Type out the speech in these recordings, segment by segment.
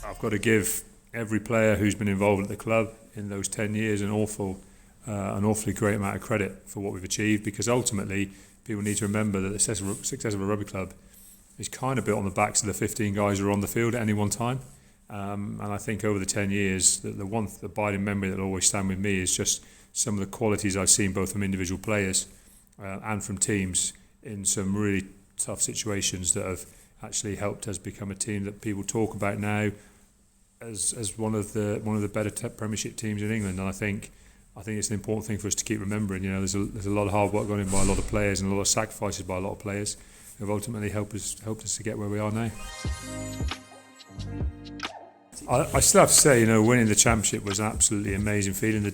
I've got to give every player who's been involved at the club in those 10 years an awfully great amount of credit for what we've achieved, because ultimately people need to remember that the success of a rugby club is kind of built on the backs of the 15 guys who are on the field at any one time. And I think over the 10 years, the one abiding memory that will always stand with me is just some of the qualities I've seen both from individual players and from teams in some really tough situations that have actually helped us become a team that people talk about now as one of the better Premiership teams in England. And I think it's an important thing for us to keep remembering. You know, there's a lot of hard work going in by a lot of players and a lot of sacrifices by a lot of players who have ultimately helped us to get where we are now. I still have to say, you know, winning the Championship was an absolutely amazing feeling.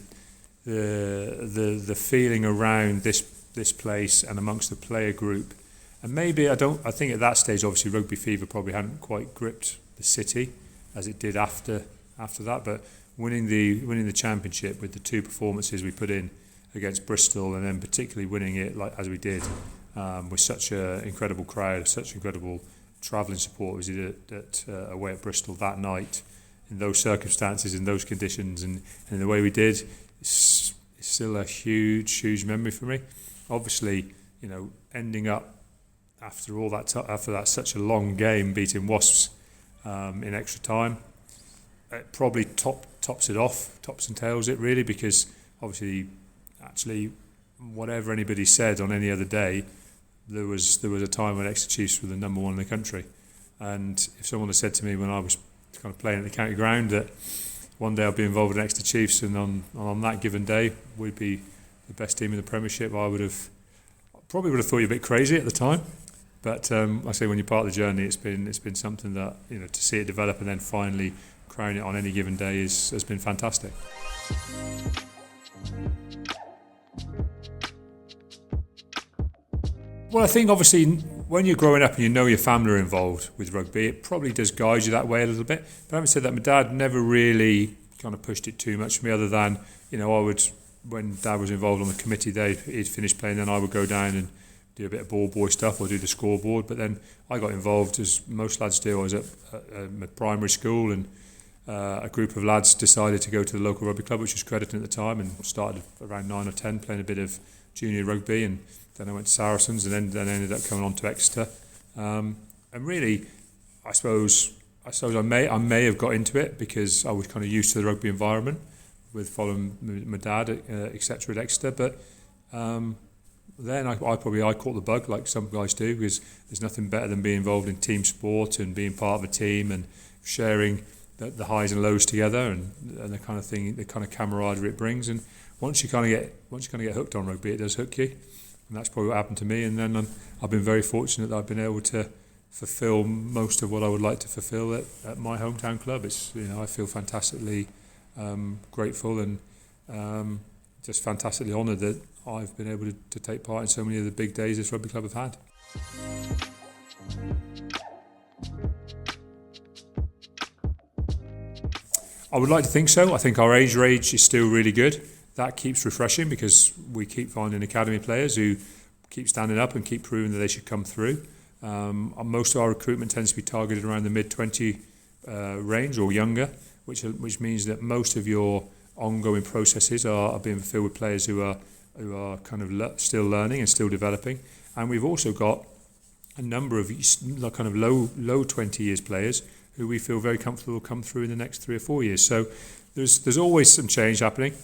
The feeling around this place and amongst the player group, and maybe I think at that stage obviously rugby fever probably hadn't quite gripped the city as it did after that, but winning the Championship with the two performances we put in against Bristol, and then particularly winning it like as we did with such an incredible crowd, such incredible travelling support as we did away at Bristol that night, in those circumstances, in those conditions, and in the way we did, it's still a huge memory for me. Obviously, you know, ending up after that such a long game, beating Wasps in extra time, it probably tops and tails it really, because obviously, actually, whatever anybody said on any other day, there was a time when Exeter Chiefs were the number one in the country, and if someone had said to me when I was kind of playing at the county ground that one day I'd be involved in Exeter Chiefs and on that given day we'd be the best team in the Premiership, I probably would have thought you a bit crazy at the time. But I say when you're part of the journey, it's been something that, you know, to see it develop and then finally crown it on any given day has been fantastic. Well, I think obviously when you're growing up and you know your family are involved with rugby, it probably does guide you that way a little bit. But having said that, my dad never really kind of pushed it too much for me, other than, you know, when Dad was involved on the committee, he'd finish playing, then I would go down and do a bit of ball boy stuff or do the scoreboard. But then I got involved, as most lads do. I was at primary school, and a group of lads decided to go to the local rugby club, which was Crediton at the time, and started around 9 or 10 playing a bit of junior rugby, and then I went to Saracens, and then ended up coming on to Exeter. And really, I suppose I may have got into it because I was kind of used to the rugby environment with following my dad, etc. at Exeter. But then I caught the bug, like some guys do, because there's nothing better than being involved in team sport and being part of a team and sharing the highs and lows together, and the kind of thing, the kind of camaraderie it brings. And once you kind of get hooked on rugby, it does hook you, and that's probably what happened to me. And then I've been very fortunate that I've been able to fulfil most of what I would like to fulfil at my hometown club. It's, you know, I feel fantastically grateful and just fantastically honoured that I've been able to take part in so many of the big days this rugby club have had. I would like to think so. I think our age range is still really good. That keeps refreshing because we keep finding academy players who keep standing up and keep proving that they should come through. Most of our recruitment tends to be targeted around the mid-20 range or younger, which means that most of your ongoing processes are being filled with players who are kind of still learning and still developing. And we've also got a number of kind of low 20 years players who we feel very comfortable will come through in the next 3 or 4 years. So there's always some change happening.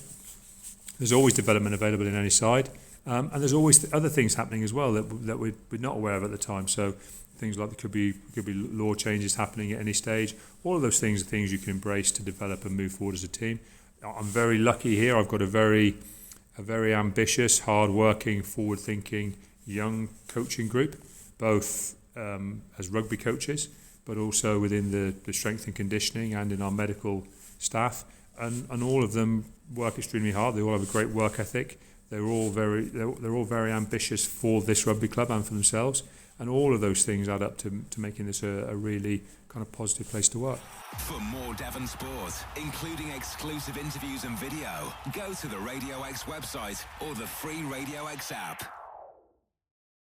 There's always development available in any side, and there's always other things happening as well that we're not aware of at the time. So things like there could be law changes happening at any stage. All of those things are things you can embrace to develop and move forward as a team. I'm very lucky here. I've got a very ambitious, hard-working, forward-thinking young coaching group, both as rugby coaches, but also within the strength and conditioning and in our medical staff. And all of them work extremely hard. They all have a great work ethic. They're all very ambitious for this rugby club and for themselves. And all of those things add up to making this a really kind of positive place to work. For more Devon sport, including exclusive interviews and video, go to the Radio X website or the free Radio X app.